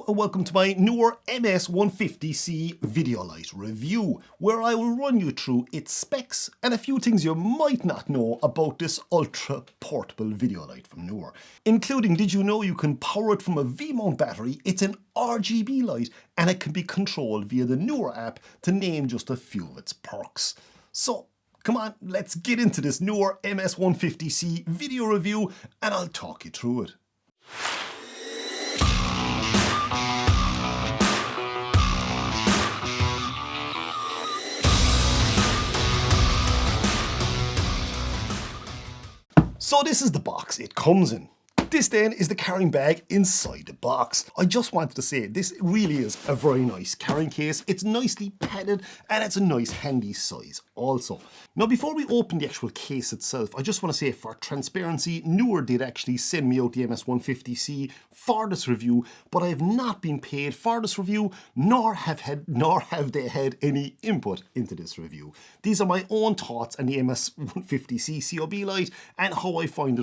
Hello and welcome to my Neewer MS150C video light review, where I will run you through its specs and a few things you might not know about this ultra portable video light from Neewer. Including, did you know you can power it from a V-Mount battery? It's an RGB light and it can be controlled via the Neewer app, to name just a few of its perks. So come on, let's get into this Neewer MS150C video review and I'll talk you through it. So this is the box it comes in. This then is the carrying bag inside the box. I just wanted to say, this really is a very nice carrying case. It's nicely padded and it's a nice handy size also. Now before we open the actual case itself, I just want to say, for transparency, Neewer did actually send me out the MS150C for this review, but I have not been paid for this review, nor have they had any input into this review. These are my own thoughts on the MS150C COB light and how I found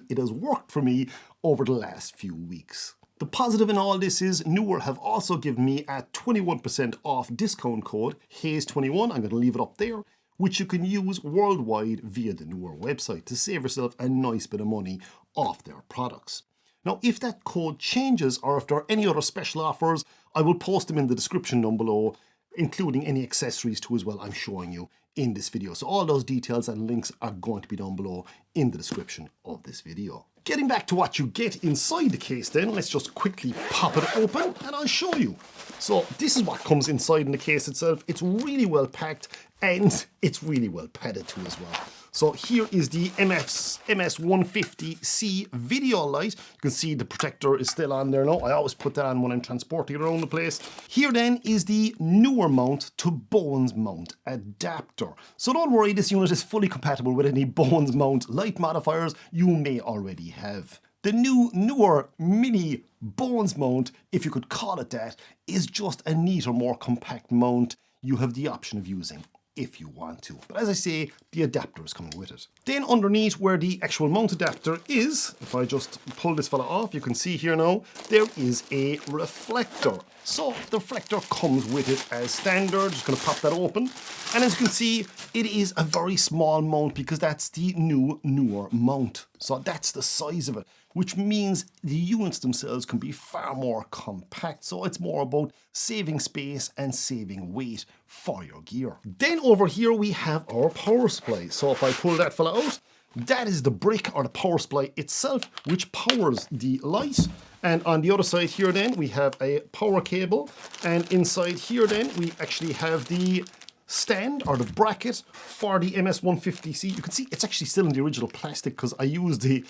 it has worked for me over the last few weeks. The positive in all this is Neewer have also given me a 21% off discount code, HAZE21, I'm going to leave it up there, which you can use worldwide via the Neewer website to save yourself a nice bit of money off their products. Now, if that code changes or if there are any other special offers, I will post them in the description down below, including any accessories too as well I'm showing you in this video. So all those details and links are going to be down below in the description of this video. Getting back to what you get inside the case then, let's just quickly pop it open and I'll show you. So this is what comes inside in the case itself. It's really well packed and it's really well padded too as well. So here is the MS150C video light. You can see the protector is still on there now. I always put that on when I'm transporting it around the place. Here then is the Neewer mount to Bowens Mount adapter. So don't worry, this unit is fully compatible with any Bowens Mount light modifiers you may already have. The new Neewer mini Bowens mount, if you could call it that, is just a neater, more compact mount you have the option of using if you want to. But as I say, the adapter is coming with it. Then underneath where the actual mount adapter is, if I just pull this fella off, you can see here now, there is a reflector. So the reflector comes with it as standard. Just going to pop that open. And as you can see, it is a very small mount because that's the new Neewer mount. So that's the size of it, which means the units themselves can be far more compact. So it's more about saving space and saving weight for your gear. Then over here we have our power supply. So if I pull that fella out, that is the brick or the power supply itself, which powers the light. And on the other side here then, we have a power cable. And inside here then, we actually have the stand or the bracket for the MS150C. You can see it's actually still in the original plastic because I used the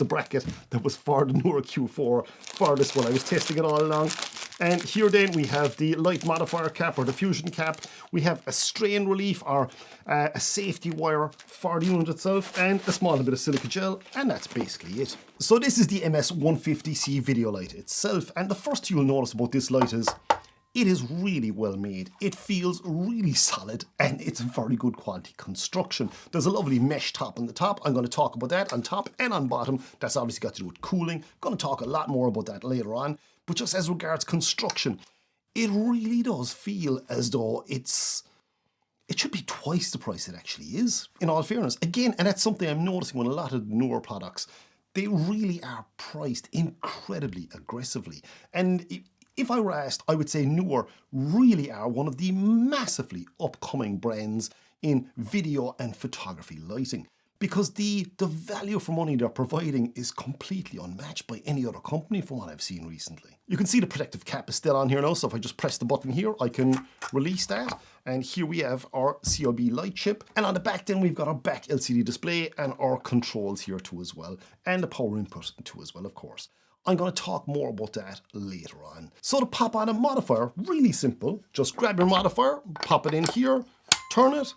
bracket that was for the Neewer Q4 for this one. I was testing it all along. And here then we have the light modifier cap or diffusion cap. We have a strain relief or a safety wire for the unit itself and a small bit of silica gel, and that's basically it. So this is the MS150C video light itself, and the first thing you'll notice about this light is it is really well made. It feels really solid and it's a very good quality construction. There's a lovely mesh top on the top. I'm going to talk about that on top and on bottom. That's obviously got to do with cooling. Going to talk a lot more about that later on. But just as regards construction, it really does feel as though it should be twice the price it actually is, in all fairness. Again, and that's something I'm noticing with a lot of Neewer products. They really are priced incredibly aggressively. And if I were asked, I would say Neewer really are one of the massively upcoming brands in video and photography lighting, because the value for money they're providing is completely unmatched by any other company from what I've seen recently. You can see the protective cap is still on here now, so if I just press the button here, I can release that. And here we have our COB light chip. And on the back then, we've got our back LCD display and our controls here too as well, and the power input too as well, of course. I'm going to talk more about that later on. So to pop on a modifier, really simple. Just grab your modifier, pop it in here, turn it,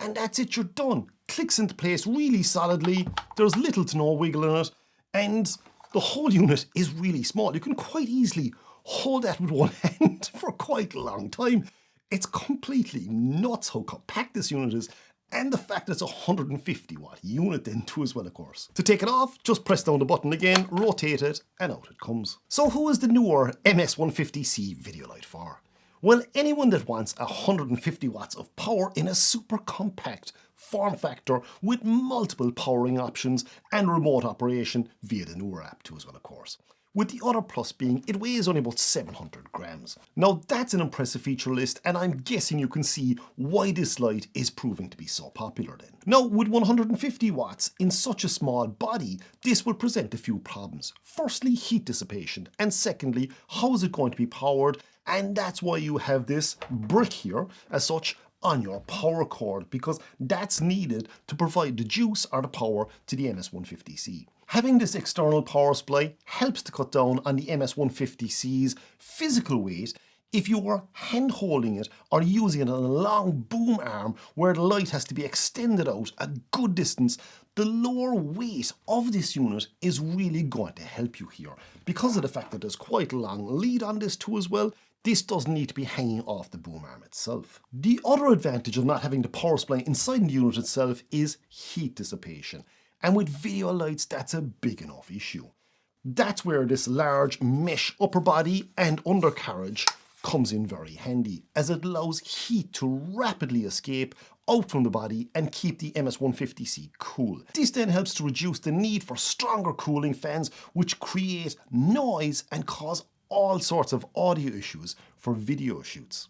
and that's it, you're done. Clicks into place really solidly. There's little to no wiggle in it. And the whole unit is really small. You can quite easily hold that with one hand for quite a long time. It's completely nuts how compact this unit is. and the fact that it's a 150 watt unit then too as well, of course. To take it off, just press down the button again, rotate it, and out it comes. So who is the Neewer MS150C video light for? Well, anyone that wants 150 watts of power in a super compact form factor with multiple powering options and remote operation via the Neewer app too as well, of course. With the other plus being it weighs only about 700 grams. Now that's an impressive feature list, and I'm guessing you can see why this light is proving to be so popular then. Now with 150 watts in such a small body, this will present a few problems. Firstly, heat dissipation, and secondly, how is it going to be powered? And that's why you have this brick here as such on your power cord, because that's needed to provide the juice or the power to the MS150C. Having this external power supply helps to cut down on the MS150C's physical weight if you are hand holding it or using it on a long boom arm where the light has to be extended out a good distance. The lower weight of this unit is really going to help you here. Because of the fact that there's quite a long lead on this too as well, this doesn't need to be hanging off the boom arm itself. The other advantage of not having the power supply inside the unit itself is heat dissipation. And with video lights, that's a big enough issue. That's where this large mesh upper body and undercarriage comes in very handy, as it allows heat to rapidly escape out from the body and keep the MS150C cool. This then helps to reduce the need for stronger cooling fans, which create noise and cause all sorts of audio issues for video shoots.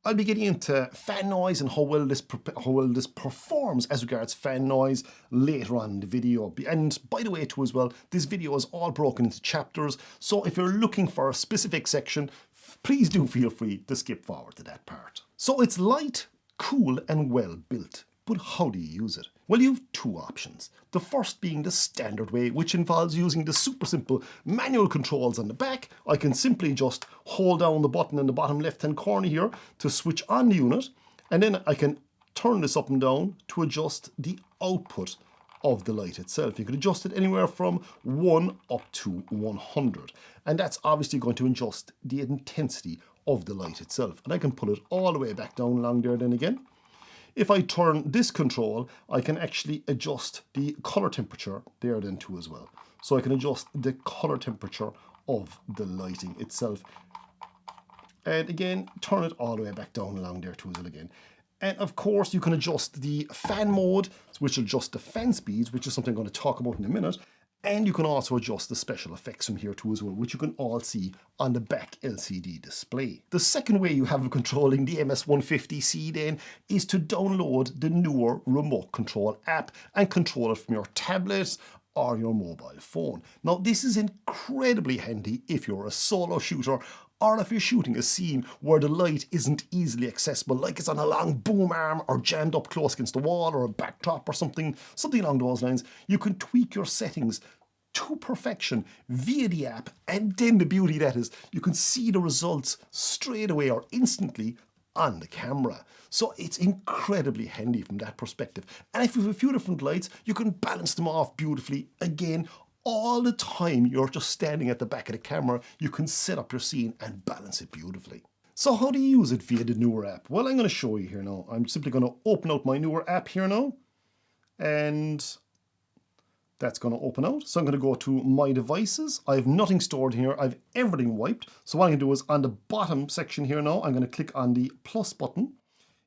I'll be getting into fan noise and how well this performs as regards fan noise later on in the video. And by the way too as well, this video is all broken into chapters, so if you're looking for a specific section, please do feel free to skip forward to that part. So it's light, cool and well built. But how do you use it? Well, you have two options. The first being the standard way, which involves using the super simple manual controls on the back. I can simply just hold down the button in the bottom left hand corner here to switch on the unit, and then I can turn this up and down to adjust the output of the light itself. You can adjust it anywhere from 1 up to 100, and that's obviously going to adjust the intensity of the light itself. And I can pull it all the way back down along there then again. If I turn this control, I can actually adjust the color temperature there then too as well. So I can adjust the color temperature of the lighting itself. And again, turn it all the way back down along there too as well again. And of course, you can adjust the fan mode, which will adjust the fan speeds, which is something I'm going to talk about in a minute. And you can also adjust the special effects from here too as well, which you can all see on the back LCD display. The second way you have of controlling the MS150C then is to download the Neewer Remote Control app and control it from your tablet or your mobile phone. Now this is incredibly handy if you're a solo shooter, or if you're shooting a scene where the light isn't easily accessible, like it's on a long boom arm or jammed up close against the wall or a backdrop or something along those lines. You can tweak your settings to perfection via the app, and then the beauty that is you can see the results straight away or instantly on the camera. So it's incredibly handy from that perspective. And if you have a few different lights, you can balance them off beautifully. Again, all the time you're just standing at the back of the camera, you can set up your scene and balance it beautifully. So how do you use it via the Neewer app? Well, I'm going to show you here now. I'm simply going to open out my Neewer app here now, and that's going to open out. So I'm going to go to my devices. I have nothing stored here. I have everything wiped. So what I'm going to do is on the bottom section here now, I'm going to click on the plus button.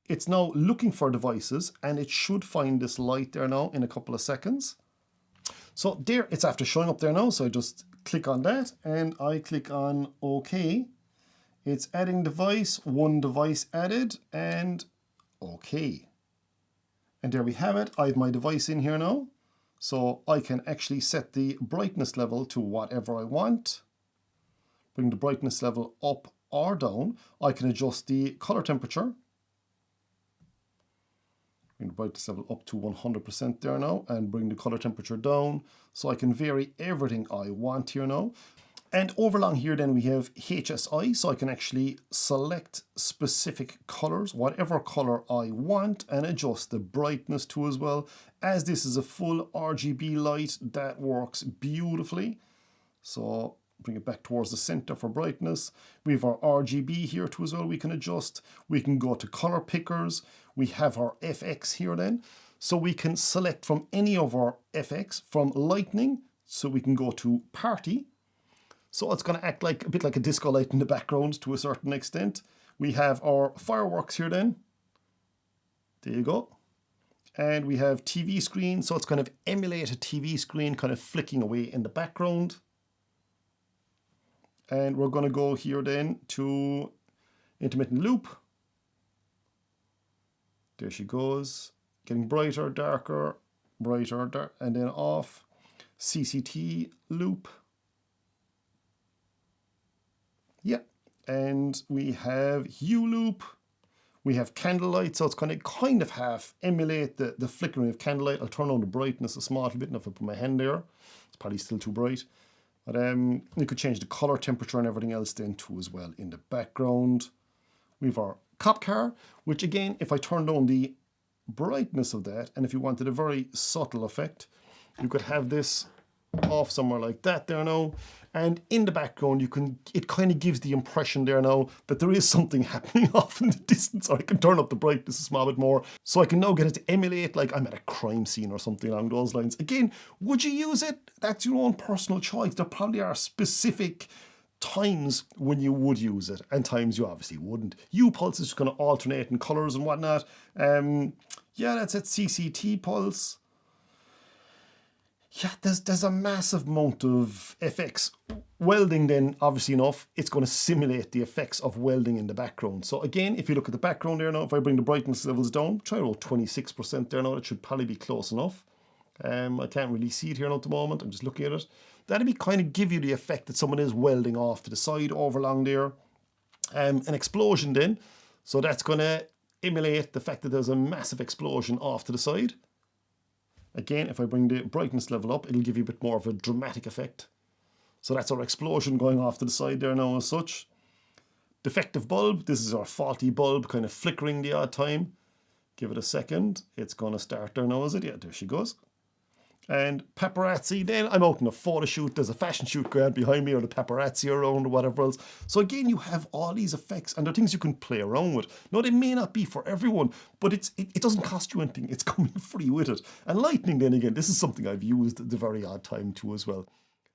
It's now looking for devices, and it should find this light there now in a couple of seconds. So there, it's after showing up there now. So I just click on that and I click on OK. It's adding device, one device added, and OK. And there we have it. I have my device in here now. So I can actually set the brightness level to whatever I want. Bring the brightness level up or down. I can adjust the color temperature. Bring the brightness level up to 100% there now, and bring the color temperature down. So I can vary everything I want here now. And over along here then we have HSI, so I can actually select specific colors, whatever color I want, and adjust the brightness to as well. As this is a full RGB light, that works beautifully. So bring it back towards the center for brightness. We have our RGB here too as well we can adjust. We can go to color pickers. we have our FX here then. So we can select from any of our FX, from lightning, so we can go to party. So it's going to act like a bit like a disco light in the background to a certain extent. We have our fireworks here then. There you go. And we have TV screen, so it's kind of emulate a TV screen kind of flicking away in the background. And we're going to go here then to intermittent loop. There she goes. Getting brighter, darker, brighter, and then off. CCT loop. Yeah, and we have hue loop. We have candlelight, so it's going to kind of half emulate the flickering of candlelight. I'll turn on the brightness a small bit, and if I put my hand there, it's probably still too bright. But you could change the color, temperature, and everything else then too as well in the background. We have our cop car, which again, if I turn down the brightness of that, and if you wanted a very subtle effect, you could have this off somewhere like that there now, and in the background it kind of gives the impression there now that there is something happening off in the distance. Or I can turn up the brightness a small bit more, so I can now get it to emulate like I'm at a crime scene or something along those lines. Again, would you use it? That's your own personal choice. There probably are specific times when you would use it and times you obviously wouldn't. U-pulse is just going to alternate in colors and whatnot. Yeah, that's it. CCT pulse. Yeah, there's a massive amount of FX. Welding then, obviously enough, it's going to simulate the effects of welding in the background. So again, if you look at the background there now, if I bring the brightness levels down, try about 26% there now, that should probably be close enough. I can't really see it here now at the moment, I'm just looking at it. That'll be kind of give you the effect that someone is welding off to the side over along there. An explosion then, so that's going to emulate the fact that there's a massive explosion off to the side. Again, if I bring the brightness level up, it'll give you a bit more of a dramatic effect. So that's our explosion going off to the side there now as such. Defective bulb, this is our faulty bulb kind of flickering the odd time. Give it a second, it's going to start there now, is it? Yeah, there she goes. And paparazzi, then I'm out in a photo shoot, there's a fashion shoot going on behind me, or the paparazzi around or whatever else. So again, you have all these effects and they're things you can play around with. Now they may not be for everyone, but it doesn't cost you anything, it's coming free with it. And lightning then again, this is something I've used at the very odd time too as well.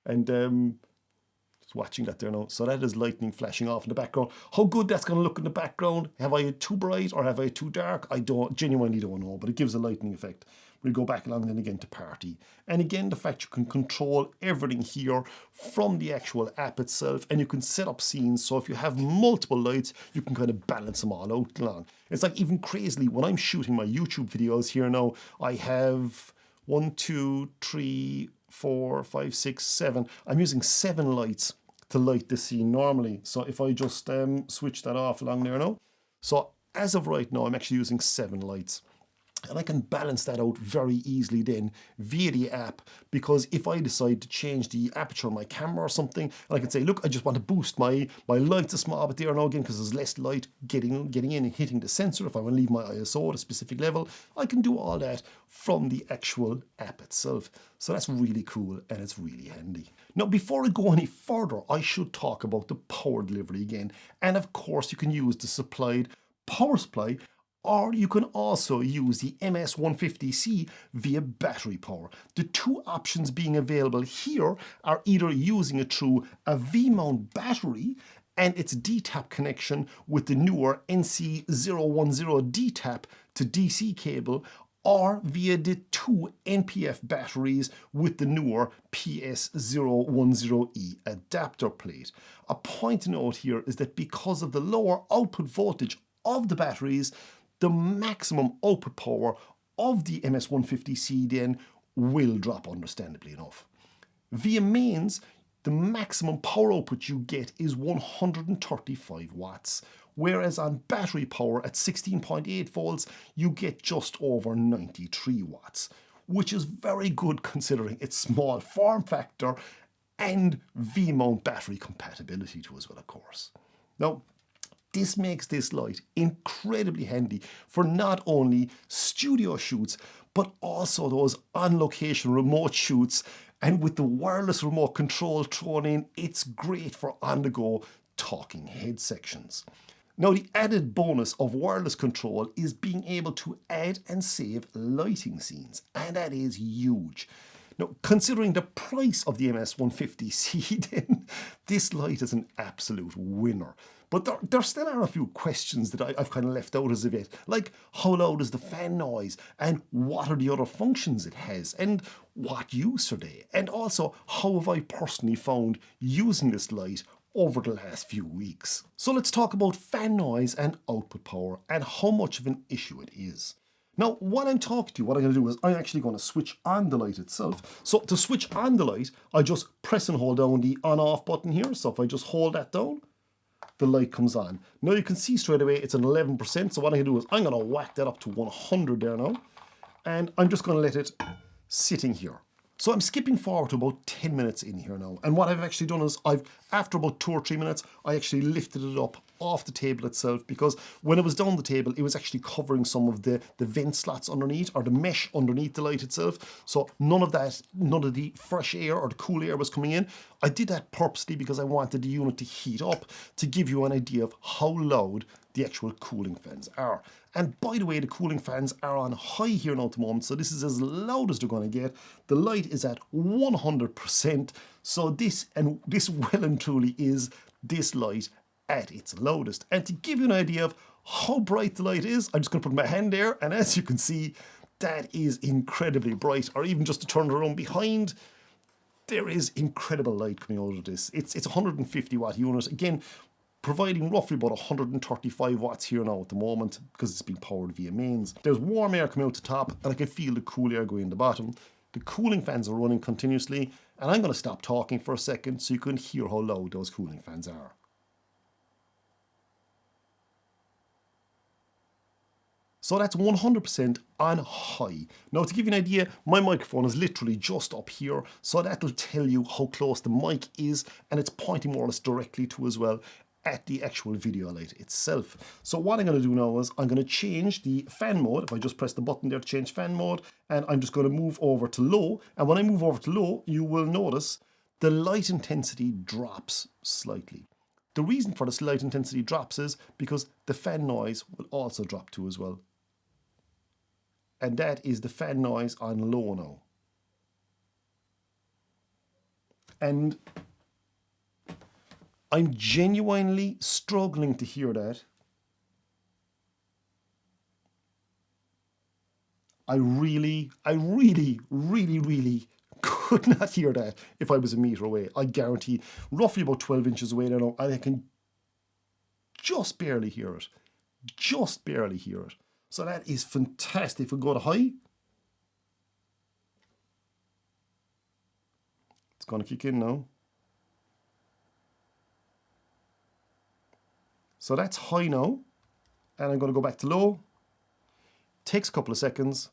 And just watching that there now, so that is lightning flashing off in the background. How good that's going to look in the background, have I it too bright or have I it too dark? I genuinely don't know, but it gives a lightning effect. We'll go back along then again to party. And again, the fact you can control everything here from the actual app itself, and you can set up scenes. So if you have multiple lights, you can kind of balance them all out along. It's like even crazily, when I'm shooting my YouTube videos here now, I have 1, 2, 3, 4, 5, 6, 7. I'm using 7 lights to light the scene normally. So if I just switch that off along there now. So as of right now, I'm actually using 7 lights. And I can balance that out very easily then via the app, because if I decide to change the aperture on my camera or something, and I can say, look, I just want to boost my lights a small bit there now again, because there's less light getting in and hitting the sensor. If I want to leave my ISO at a specific level, I can do all that from the actual app itself. So that's really cool and it's really handy. Now, before I go any further, I should talk about the power delivery again. And of course, you can use the supplied power supply, or you can also use the MS150C via battery power. The two options being available here are either using it through a V-Mount battery and its D-Tap connection with the Neewer NC010 D-Tap to DC cable, or via the 2 NP-F batteries with the Neewer PS010E adapter plate. A point to note here is that because of the lower output voltage of the batteries, the maximum output power of the MS150C then will drop, understandably enough. Via mains, the maximum power output you get is 135 watts, whereas on battery power at 16.8 volts, you get just over 93 watts, which is very good considering its small form factor and V-Mount battery compatibility too as well, of course. Now, this makes this light incredibly handy for not only studio shoots, but also those on-location remote shoots. And with the wireless remote control thrown in, it's great for on-the-go talking head sections. Now, the added bonus of wireless control is being able to add and save lighting scenes, and that is huge. Now, considering the price of the MS150C, then this light is an absolute winner. But there still are a few questions that I've kind of left out as of yet, like how loud is the fan noise, and what are the other functions it has, and what use are they, and also how have I personally found using this light over the last few weeks. So let's talk about fan noise and output power and how much of an issue it is. Now, while I'm talking to you, what I'm going to do is I'm actually going to switch on the light itself. So to switch on the light, I just press and hold down the on-off button here. So if I just hold that down, the light comes on. Now you can see straight away it's an 11%. So what I'm going to do is I'm going to whack that up to 100 there now. And I'm just going to let it sitting here. So I'm skipping forward to about 10 minutes in here now. And what I've actually done is after about 2 or 3 minutes, I actually lifted it up off the table itself, because when it was down the table, it was actually covering some of the vent slots underneath, or the mesh underneath the light itself. So none of the fresh air or the cool air was coming in. I did that purposely because I wanted the unit to heat up to give you an idea of how loud the actual cooling fans are. And by the way, the cooling fans are on high here now at the moment, so this is as loud as they're going to get. The light is at 100%, so this well and truly is this light at its loudest. And to give you an idea of how bright the light is, I'm just going to put my hand there, and as you can see, that is incredibly bright. Or even just to turn it around behind, there is incredible light coming out of this. It's a 150 watt unit. Again, providing roughly about 135 watts here now at the moment, because it's being powered via mains. There's warm air coming out the top, and I can feel the cool air going in the bottom. The cooling fans are running continuously, and I'm going to stop talking for a second so you can hear how loud those cooling fans are. So that's 100% on high. Now, to give you an idea, my microphone is literally just up here, so that'll tell you how close the mic is, and it's pointing more or less directly to as well at the actual video light itself. So what I'm going to do now is I'm going to change the fan mode. If I just press the button there to change fan mode, and I'm just going to move over to low. And when I move over to low, you will notice the light intensity drops slightly. The reason for this light intensity drops is because the fan noise will also drop too as well. And that is the fan noise on low now. And I'm genuinely struggling to hear that. I really could not hear that if I was a meter away. I guarantee roughly about 12 inches away there now, and I can just barely hear it. Just barely hear it. So that is fantastic. If we go to high, it's going to kick in now. So that's high now, and I'm going to go back to low. Takes a couple of seconds.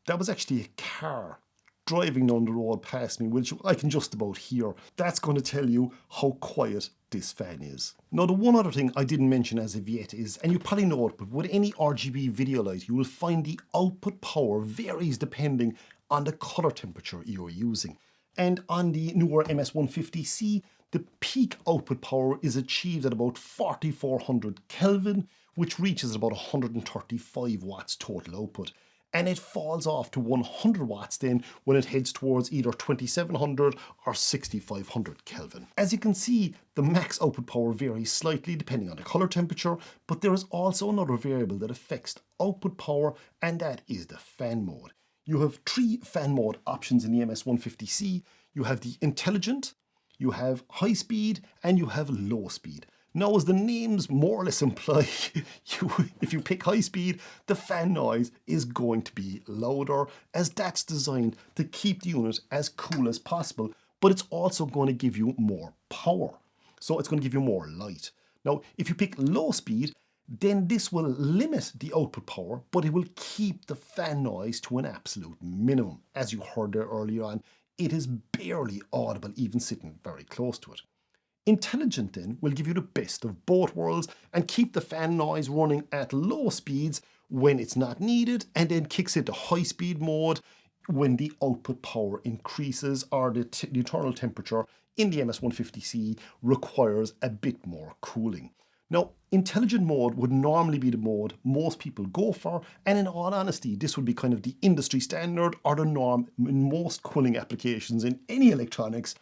That was actually a car driving down the road past me, which I can just about hear. That's going to tell you how quiet this fan is. Now, the one other thing I didn't mention as of yet is, and you probably know it, but with any RGB video light, you will find the output power varies depending on the color temperature you're using. And on the Neewer MS150C, the peak output power is achieved at about 4400 Kelvin, which reaches about 135 watts total output. And it falls off to 100 watts then when it heads towards either 2700 or 6500 Kelvin. As you can see, the max output power varies slightly depending on the color temperature, but there is also another variable that affects output power, and that is the fan mode. You have 3 fan mode options in the MS150C. You have the intelligent, you have high speed, and you have low speed. Now, as the names more or less imply, if you pick high speed, the fan noise is going to be louder, as that's designed to keep the unit as cool as possible, but it's also going to give you more power. So it's going to give you more light. Now, if you pick low speed, then this will limit the output power, but it will keep the fan noise to an absolute minimum. As you heard there earlier on, it is barely audible even sitting very close to it. Intelligent then will give you the best of both worlds and keep the fan noise running at low speeds when it's not needed, and then kicks into high speed mode when the output power increases or the internal temperature in the MS150C requires a bit more cooling. Now, intelligent mode would normally be the mode most people go for, and in all honesty, this would be kind of the industry standard or the norm in most cooling applications in any electronics.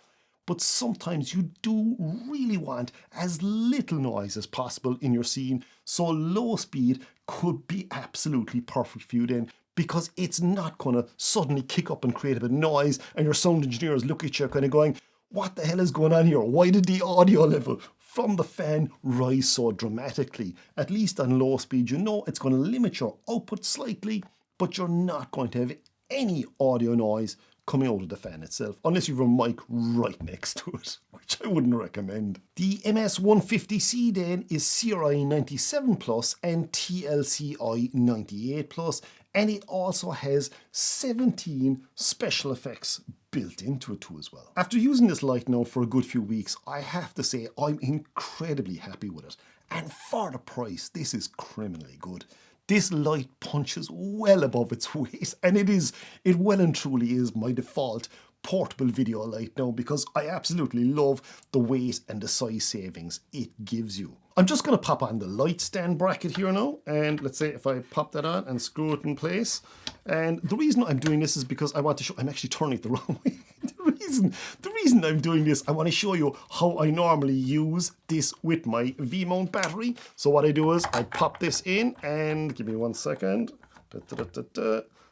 But sometimes you do really want as little noise as possible in your scene, so low speed could be absolutely perfect for you then, because it's not going to suddenly kick up and create a bit of noise and your sound engineers look at you kind of going, what the hell is going on here? Why did the audio level from the fan rise so dramatically? At least on low speed, you know it's going to limit your output slightly, but you're not going to have any audio noise coming out of the fan itself, unless you have a mic right next to it, which I wouldn't recommend. The MS150C then is CRI 97 Plus and TLCI 98 Plus, and it also has 17 special effects built into it too as well. After using this light now for a good few weeks, I have to say I'm incredibly happy with it. And for the price, this is criminally good. This light punches well above its weight, and it well and truly is my default portable video light now, because I absolutely love the weight and the size savings it gives you. I'm just going to pop on the light stand bracket here now, and let's say if I pop that on and screw it in place. And the reason I'm doing this is because I want to show, I'm actually turning it the wrong way. The reason I'm doing this, I want to show you how I normally use this with my V-Mount battery. So what I do is I pop this in, and give me 1 second,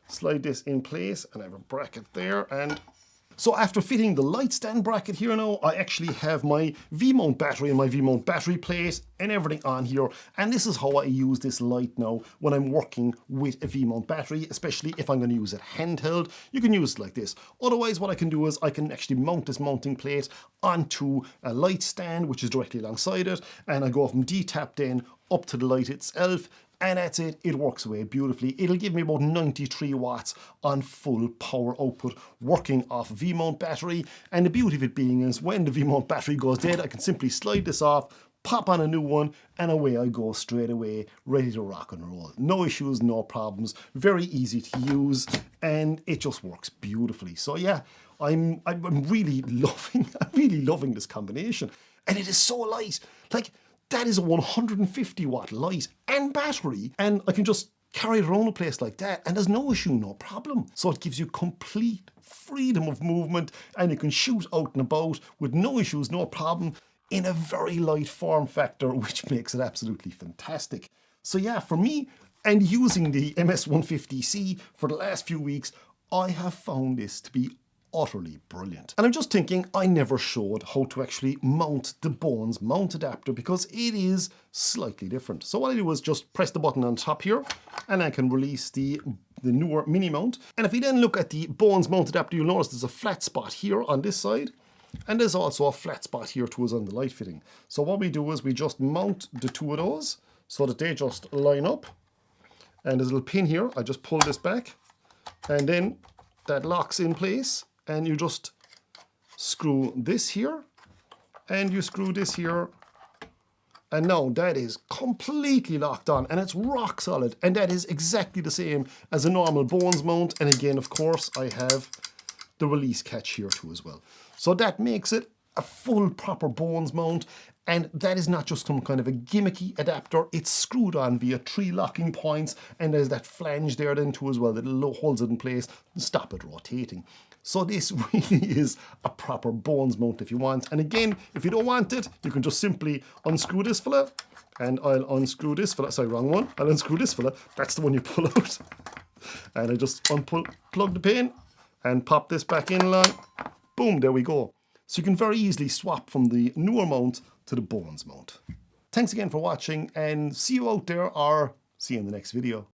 slide this in place, and I have a bracket there. And so after fitting the light stand bracket here now, I actually have my V-Mount battery and my V-Mount battery plate and everything on here. And this is how I use this light now when I'm working with a V-Mount battery, especially if I'm going to use it handheld. You can use it like this. Otherwise, what I can do is I can actually mount this mounting plate onto a light stand, which is directly alongside it. And I go from D-Tap then up to the light itself. And that's it, it works away beautifully. It'll give me about 93 watts on full power output working off V-Mount battery. And the beauty of it being is when the V-Mount battery goes dead, I can simply slide this off, pop on a new one, and away I go straight away, ready to rock and roll. No issues, no problems, very easy to use, and it just works beautifully. So yeah, I'm really loving this combination. And it is so light. Like, that is a 150 watt light and battery, and I can just carry it around the place like that, and there's no issue, no problem. So it gives you complete freedom of movement, and you can shoot out and about with no issues, no problem, in a very light form factor, which makes it absolutely fantastic. So yeah, for me, and using the MS150C for the last few weeks, I have found this to be utterly brilliant. And I'm just thinking, I never showed how to actually mount the Bowens Mount adapter, because it is slightly different. So what I do is just press the button on top here, and I can release the Neewer mini mount. And if we then look at the Bowens Mount adapter, you'll notice there's a flat spot here on this side, and there's also a flat spot here too on the light fitting. So what we do is we just mount the two of those so that they just line up. And there's a little pin here, I just pull this back, and then that locks in place. And you just screw this here, and you screw this here, and now that is completely locked on, and it's rock solid, and that is exactly the same as a normal Bowens mount. And again, of course, I have the release catch here too as well. So that makes it a full proper Bowens mount, and that is not just some kind of a gimmicky adapter. It's screwed on via 3 locking points, and there's that flange there then too as well that holds it in place and stop it rotating. So this really is a proper Bowens mount if you want. And again, if you don't want it, you can just simply unscrew this fella, and I'll unscrew this fella. Sorry, wrong one. I'll unscrew this fella. That's the one you pull out. And I just plug the pin and pop this back in along. Boom, there we go. So you can very easily swap from the Neewer mount to the Bowens mount. Thanks again for watching, and see you out there, or see you in the next video.